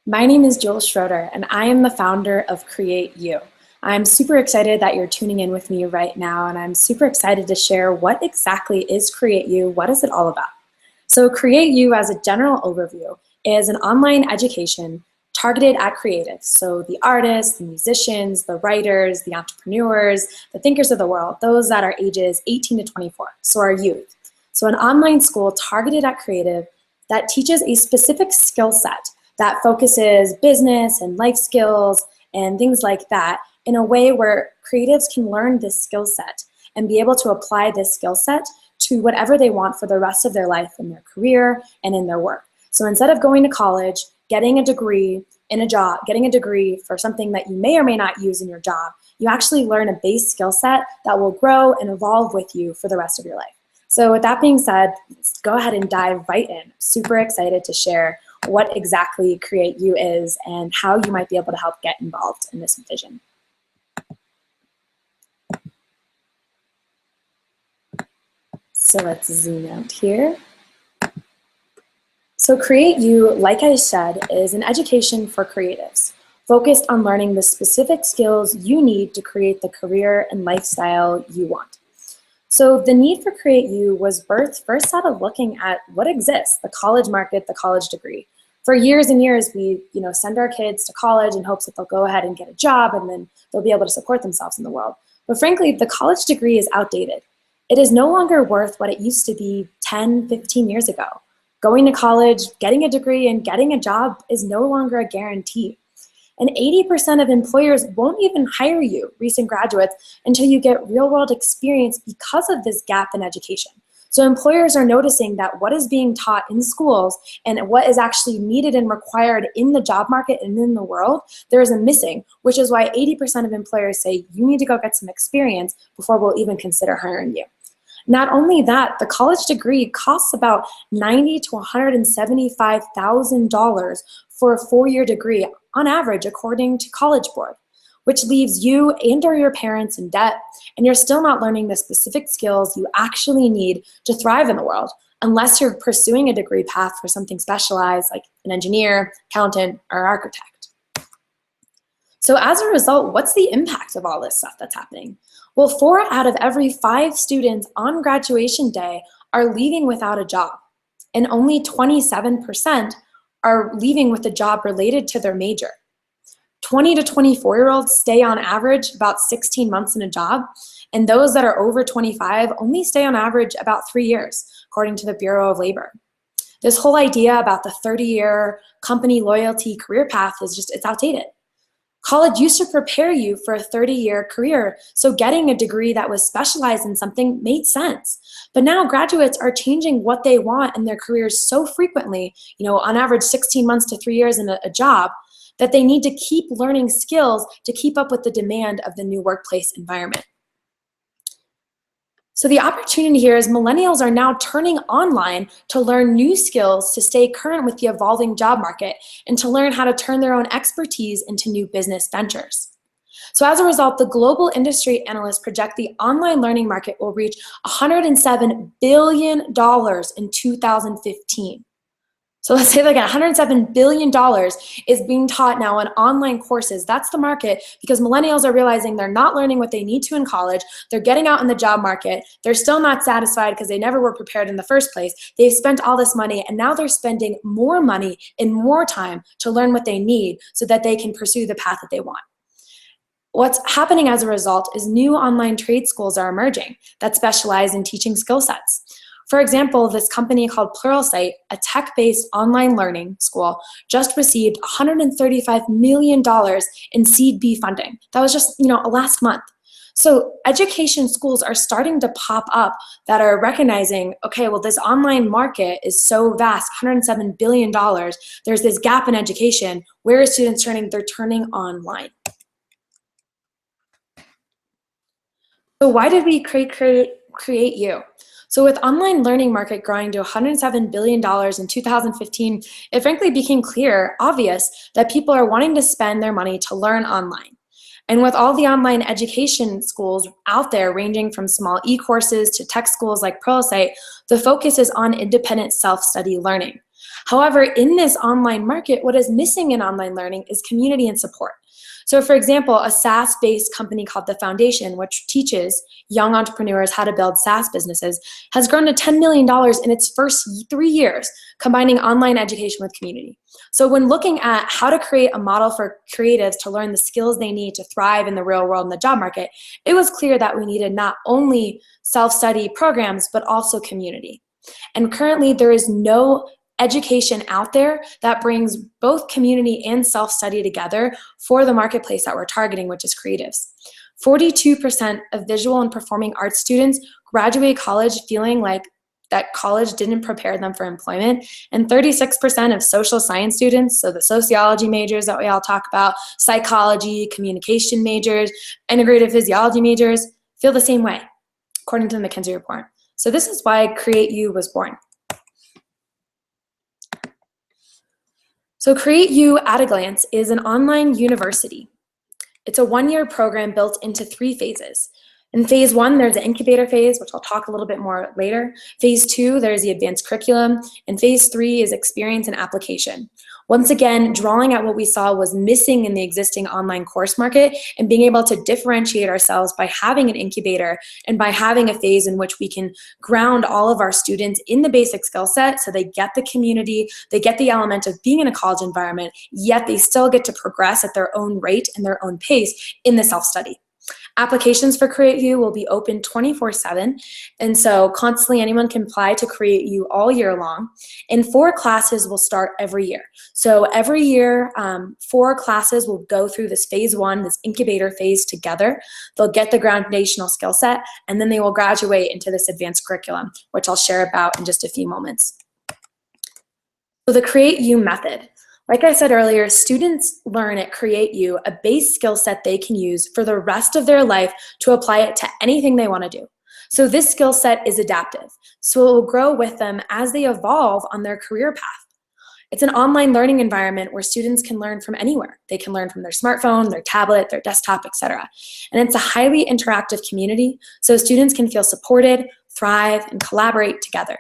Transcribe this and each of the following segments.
My name is Joel Schroeder, and I am the founder of Create You. I'm super excited that you're tuning in with me right now, and I'm super excited to share what exactly is Create You, what is it all about? So Create You, as a general overview, is an online education targeted at creatives, so the artists, the musicians, the writers, the entrepreneurs, the thinkers of the world, those that are ages 18 to 24, so our youth. So an online school targeted at creative that teaches a specific skill set that focuses business and life skills and things like that in a way where creatives can learn this skill set and be able to apply this skill set to whatever they want for the rest of their life in their career and in their work. So instead of going to college, getting a degree in a job, getting a degree for something that you may or may not use in your job, you actually learn a base skill set that will grow and evolve with you for the rest of your life. So with that being said, let's go ahead and dive right in. Super excited to share what exactly Create You is and how you might be able to help get involved in this vision. So let's zoom out here. So Create You, like I said, is an education for creatives, focused on learning the specific skills you need to create the career and lifestyle you want. So the need for Create You was birthed first out of looking at what exists, the college market, the college degree. For years and years, we send our kids to college in hopes that they'll go ahead and get a job and then they'll be able to support themselves in the world. But frankly, the college degree is outdated. It is no longer worth what it used to be 10, 15 years ago. Going to college, getting a degree, and getting a job is no longer a guarantee. And 80% of employers won't even hire you, recent graduates, until you get real-world experience because of this gap in education. So employers are noticing that what is being taught in schools and what is actually needed and required in the job market and in the world, there is a missing, which is why 80% of employers say you need to go get some experience before we'll even consider hiring you. Not only that, the college degree costs about $90,000 to $175,000 for a four-year degree on average, according to College Board, which leaves you and or your parents in debt, and you're still not learning the specific skills you actually need to thrive in the world, unless you're pursuing a degree path for something specialized like an engineer, accountant, or architect. So as a result, what's the impact of all this stuff that's happening? Well, 4 out of every 5 students on graduation day are leaving without a job, and only 27% are leaving with a job related to their major. 20 to 24-year-olds stay on average about 16 months in a job, and those that are over 25 only stay on average about 3 years, according to the Bureau of Labor. This whole idea about the 30-year company loyalty career path it's outdated. College used to prepare you for a 30-year career, so getting a degree that was specialized in something made sense. But now graduates are changing what they want in their careers so frequently, on average 16 months to 3 years in a job, that they need to keep learning skills to keep up with the demand of the new workplace environment. So the opportunity here is millennials are now turning online to learn new skills to stay current with the evolving job market and to learn how to turn their own expertise into new business ventures. So as a result, the global industry analysts project the online learning market will reach $107 billion in 2015. So let's say like $107 billion is being taught now in online courses. That's the market, because millennials are realizing they're not learning what they need to in college. They're getting out in the job market. They're still not satisfied because they never were prepared in the first place. They've spent all this money, and now they're spending more money and more time to learn what they need so that they can pursue the path that they want. What's happening as a result is new online trade schools are emerging that specialize in teaching skill sets. For example, this company called Pluralsight, a tech-based online learning school, just received $135 million in Seed B funding. That was just, last month. So education schools are starting to pop up that are recognizing, okay, well, this online market is so vast, $107 billion. There's this gap in education. Where are students turning? They're turning online. So why did we create You? So with online learning market growing to $107 billion in 2015, it frankly became obvious that people are wanting to spend their money to learn online. And with all the online education schools out there, ranging from small e-courses to tech schools like Pluralsight, the focus is on independent self-study learning. However, in this online market, what is missing in online learning is community and support. So for example, a SaaS-based company called The Foundation, which teaches young entrepreneurs how to build SaaS businesses, has grown to $10 million in its first 3 years, combining online education with community. So when looking at how to create a model for creatives to learn the skills they need to thrive in the real world in the job market, it was clear that we needed not only self-study programs, but also community. And currently there is no education out there that brings both community and self-study together for the marketplace that we're targeting, which is creatives. 42% of visual and performing arts students graduate college feeling like that college didn't prepare them for employment, and 36% of social science students, so the sociology majors that we all talk about, psychology, communication majors, integrative physiology majors, feel the same way, according to the McKinsey report. So this is why Create U was born. So Create U at a glance is an online university. It's a 1-year program built into 3 phases. In phase 1, there's the incubator phase, which I'll talk a little bit more later. Phase 2, there's the advanced curriculum. And phase 3 is experience and application. Once again, drawing at what we saw was missing in the existing online course market and being able to differentiate ourselves by having an incubator and by having a phase in which we can ground all of our students in the basic skill set so they get the community, they get the element of being in a college environment, yet they still get to progress at their own rate and their own pace in the self-study. Applications for Create U will be open 24/7, and so constantly anyone can apply to Create U all year long. And 4 classes will start every year. So every year, 4 classes will go through this phase 1, this incubator phase together. They'll get the foundational skill set, and then they will graduate into this advanced curriculum, which I'll share about in just a few moments. So the Create U method. Like I said earlier, students learn at Create U a base skill set they can use for the rest of their life to apply it to anything they want to do. So this skill set is adaptive, so it will grow with them as they evolve on their career path. It's an online learning environment where students can learn from anywhere. They can learn from their smartphone, their tablet, their desktop, etc. And it's a highly interactive community, so students can feel supported, thrive, and collaborate together.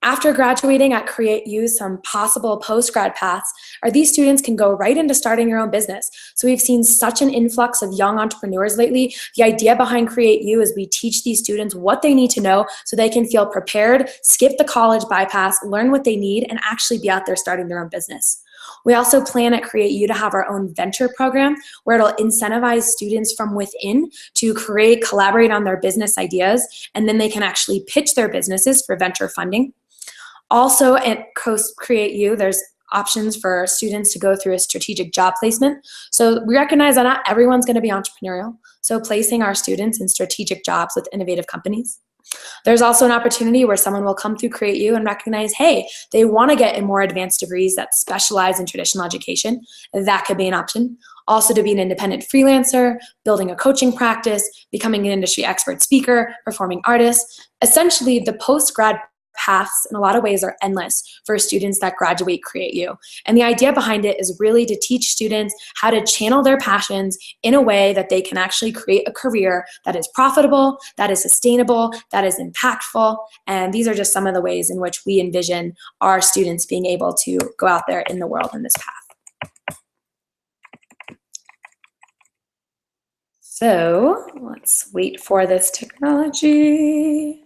After graduating at Create U, some possible post-grad paths are these students can go right into starting your own business. So we've seen such an influx of young entrepreneurs lately. The idea behind Create U is we teach these students what they need to know so they can feel prepared, skip the college bypass, learn what they need, and actually be out there starting their own business. We also plan at Create U to have our own venture program where it'll incentivize students from within to collaborate on their business ideas, and then they can actually pitch their businesses for venture funding. Also at Create U, there's options for students to go through a strategic job placement. So we recognize that not everyone's going to be entrepreneurial, so placing our students in strategic jobs with innovative companies. There's also an opportunity where someone will come through Create U and recognize, hey, they want to get in more advanced degrees that specialize in traditional education. That could be an option. Also to be an independent freelancer, building a coaching practice, becoming an industry expert speaker, performing artist. Essentially, the post-grad paths in a lot of ways are endless for students that graduate Create U. And the idea behind it is really to teach students how to channel their passions in a way that they can actually create a career that is profitable, that is sustainable, that is impactful. And these are just some of the ways in which we envision our students being able to go out there in the world in this path. So let's wait for this technology.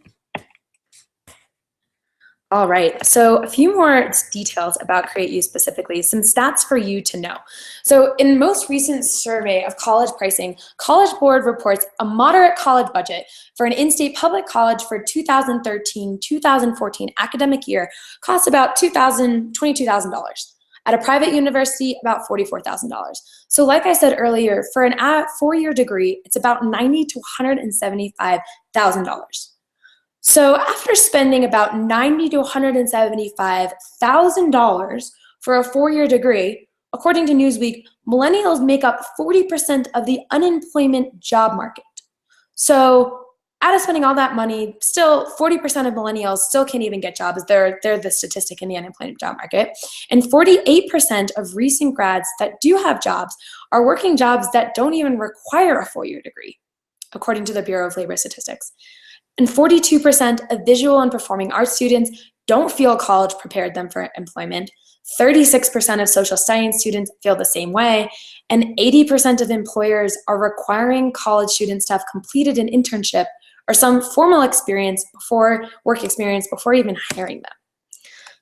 All right, so a few more details about Create U specifically, some stats for you to know. So in most recent survey of college pricing, College Board reports a moderate college budget for an in-state public college for 2013-2014 academic year costs about $22,000. At a private university, about $44,000. So like I said earlier, for an 4-year degree, it's about $90,000 to $175,000. So after spending about $90,000 to $175,000 for a 4-year degree, according to Newsweek, millennials make up 40% of the unemployment job market. So out of spending all that money, still 40% of millennials still can't even get jobs. They're the statistic in the unemployment job market. And 48% of recent grads that do have jobs are working jobs that don't even require a 4-year degree, according to the Bureau of Labor Statistics. And 42% of visual and performing arts students don't feel college prepared them for employment. 36% of social science students feel the same way, and 80% of employers are requiring college students to have completed an internship or some formal experience work experience before even hiring them.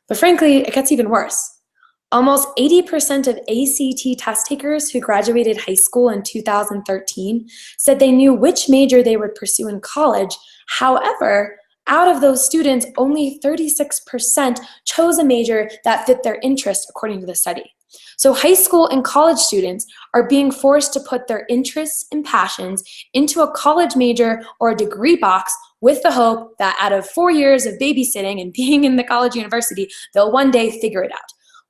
But frankly, it gets even worse. Almost 80% of ACT test takers who graduated high school in 2013 said they knew which major they would pursue in college. However, out of those students, only 36% chose a major that fit their interest, according to the study. So high school and college students are being forced to put their interests and passions into a college major or a degree box with the hope that out of 4 years of babysitting and being in the college university, they'll one day figure it out.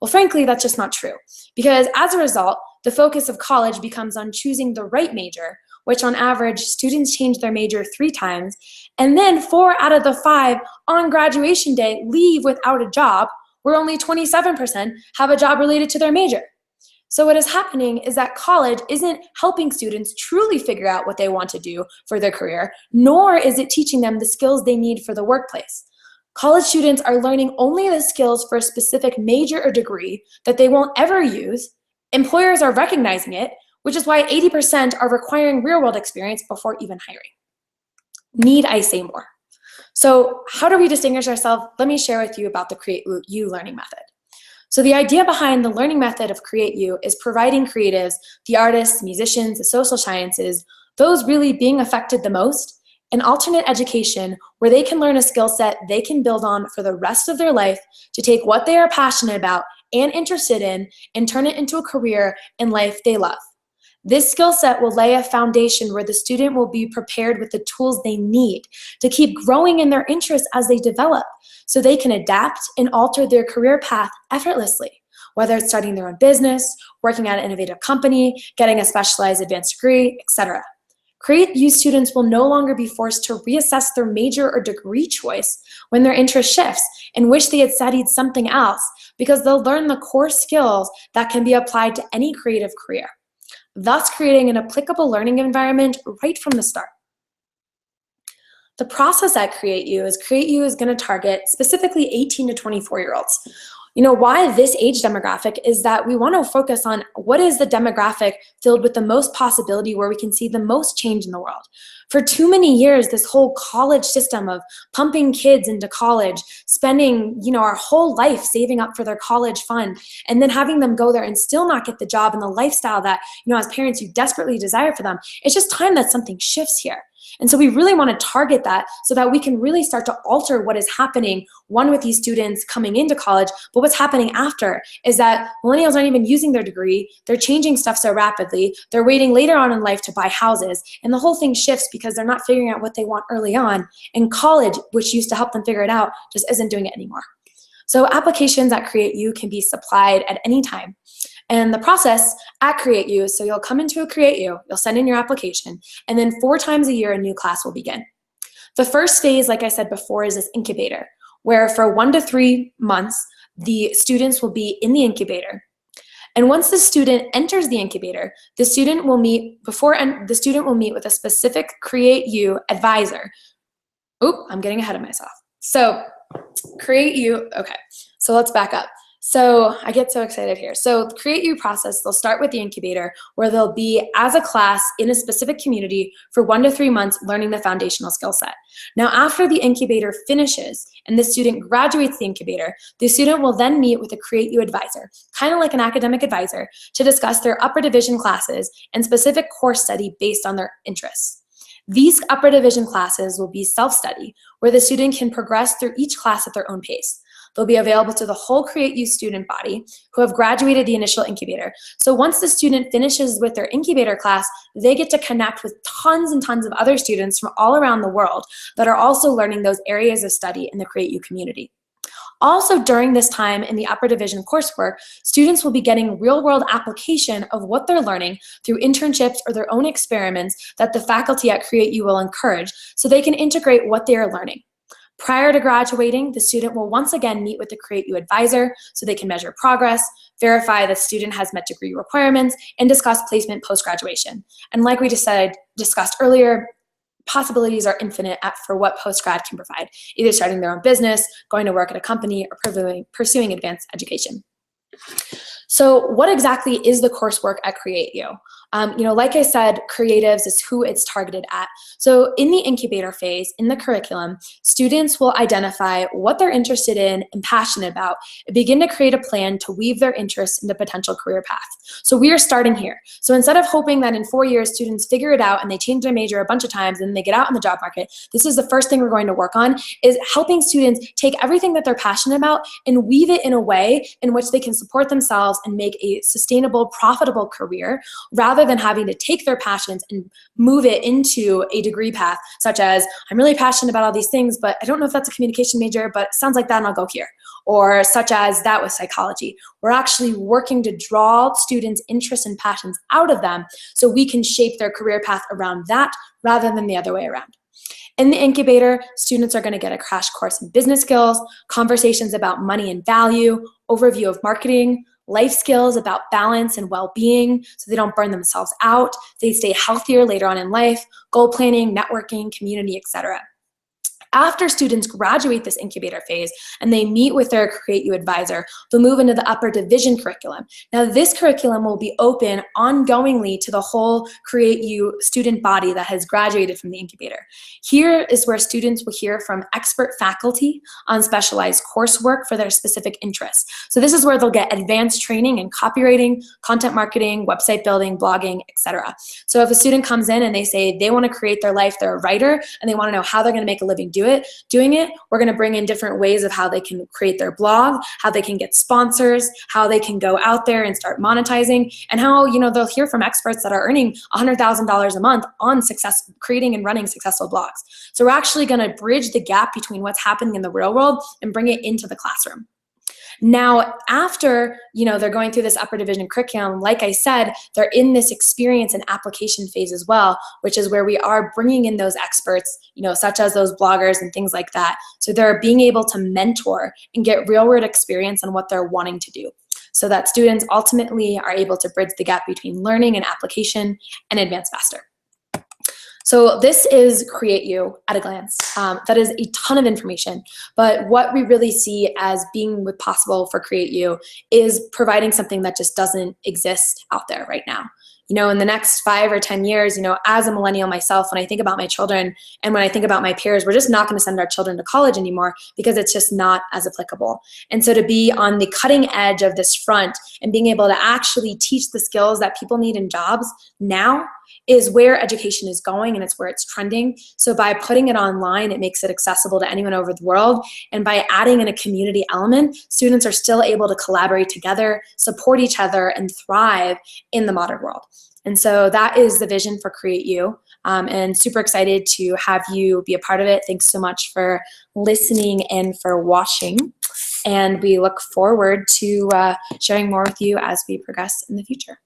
Well, frankly, that's just not true, because as a result, the focus of college becomes on choosing the right major, which on average, students change their major 3 times, and then 4 out of the 5 on graduation day leave without a job, where only 27% have a job related to their major. So what is happening is that college isn't helping students truly figure out what they want to do for their career, nor is it teaching them the skills they need for the workplace. College students are learning only the skills for a specific major or degree that they won't ever use. Employers are recognizing it, which is why 80% are requiring real-world experience before even hiring. Need I say more? So how do we distinguish ourselves? Let me share with you about the Create U learning method. So the idea behind the learning method of Create U is providing creatives, the artists, musicians, the social sciences, those really being affected the most, an alternate education where they can learn a skill set they can build on for the rest of their life to take what they are passionate about and interested in and turn it into a career and life they love. This skill set will lay a foundation where the student will be prepared with the tools they need to keep growing in their interests as they develop, so they can adapt and alter their career path effortlessly, whether it's starting their own business, working at an innovative company, getting a specialized advanced degree, etc. Create U students will no longer be forced to reassess their major or degree choice when their interest shifts and wish they had studied something else, because they'll learn the core skills that can be applied to any creative career, thus creating an applicable learning environment right from the start. The process at Create U is going to target specifically 18 to 24-year-olds. Why this age demographic is that we want to focus on what is the demographic filled with the most possibility, where we can see the most change in the world. For too many years, this whole college system of pumping kids into college, spending, our whole life saving up for their college fund, and then having them go there and still not get the job and the lifestyle that, as parents, you desperately desire for them. It's just time that something shifts here. And so we really want to target that so that we can really start to alter what is happening, one, with these students coming into college, but what's happening after is that millennials aren't even using their degree. They're changing stuff so rapidly. They're waiting later on in life to buy houses. And the whole thing shifts because they're not figuring out what they want early on. And college, which used to help them figure it out, just isn't doing it anymore. So applications at Create U can be supplied at any time. And the process at Create U, so you'll come into a Create U, you'll send in your application, and then 4 times a year a new class will begin. The first phase, like I said before, is this incubator, where for 1 to 3 months, the students will be in the incubator. And once the student enters the incubator, the student will meet with a specific Create U advisor. Oop, I'm getting ahead of myself. So Create U, okay, so let's back up. So I get so excited here. So the Create U process, they'll start with the incubator, where they'll be as a class in a specific community for 1 to 3 months learning the foundational skill set. Now, after the incubator finishes and the student graduates the incubator, the student will then meet with a Create U advisor, kind of like an academic advisor, to discuss their upper division classes and specific course study based on their interests. These upper division classes will be self-study, where the student can progress through each class at their own pace. They'll be available to the whole Create U student body who have graduated the initial incubator. So once the student finishes with their incubator class, they get to connect with tons and tons of other students from all around the world that are also learning those areas of study in the Create U community. Also, during this time in the upper division coursework, students will be getting real-world application of what they're learning through internships or their own experiments that the faculty at Create U will encourage, so they can integrate what they are learning. Prior to graduating, the student will once again meet with the Create U advisor so they can measure progress, verify the student has met degree requirements, and discuss placement post-graduation. And like we discussed earlier, possibilities are infinite for what post-grad can provide, either starting their own business, going to work at a company, or pursuing advanced education. So what exactly is the coursework at Create You? Like I said, creatives is who it's targeted at. So in the incubator phase, in the curriculum, students will identify what they're interested in and passionate about and begin to create a plan to weave their interests into potential career paths. So we are starting here. So instead of hoping that in 4 years students figure it out and they change their major a bunch of times and they get out in the job market, this is the first thing we're going to work on, is helping students take everything that they're passionate about and weave it in a way in which they can support themselves and make a sustainable, profitable career, rather than having to take their passions and move it into a degree path, such as, I'm really passionate about all these things, but I don't know if that's a communication major, but it sounds like that and I'll go here. Or such as that with psychology. We're actually working to draw students' interests and passions out of them so we can shape their career path around that rather than the other way around. In the incubator, students are going to get a crash course in business skills, conversations about money and value, overview of marketing, life skills about balance and well-being so they don't burn themselves out, they stay healthier later on in life, goal planning, networking, community, etc. After students graduate this incubator phase and they meet with their Create You advisor, they'll move into the upper division curriculum. Now this curriculum will be open ongoingly to the whole Create You student body that has graduated from the incubator. Here is where students will hear from expert faculty on specialized coursework for their specific interests. So this is where they'll get advanced training in copywriting, content marketing, website building, blogging, etc. So if a student comes in and they say they want to create their life, they're a writer, and they want to know how they're going to make a living doing it, we're going to bring in different ways of how they can create their blog, how they can get sponsors, how they can go out there and start monetizing, and how they'll hear from experts that are earning $100,000 a month on creating and running successful blogs. So we're actually going to bridge the gap between what's happening in the real world and bring it into the classroom. Now, after they're going through this upper division curriculum, like I said, they're in this experience and application phase as well, which is where we are bringing in those experts, such as those bloggers and things like that. So they're being able to mentor and get real-world experience on what they're wanting to do, so that students ultimately are able to bridge the gap between learning and application and advance faster. So this is Create You at a glance. That is a ton of information, but what we really see as being possible for Create You is providing something that just doesn't exist out there right now. In the next 5 or 10 years, as a millennial myself, when I think about my children and when I think about my peers, we're just not going to send our children to college anymore because it's just not as applicable. And so to be on the cutting edge of this front and being able to actually teach the skills that people need in jobs now is where education is going, and it's where it's trending. So by putting it online, it makes it accessible to anyone over the world. And by adding in a community element, students are still able to collaborate together, support each other, and thrive in the modern world. And so that is the vision for Create You, and super excited to have you be a part of it. Thanks so much for listening and for watching. And we look forward to sharing more with you as we progress in the future.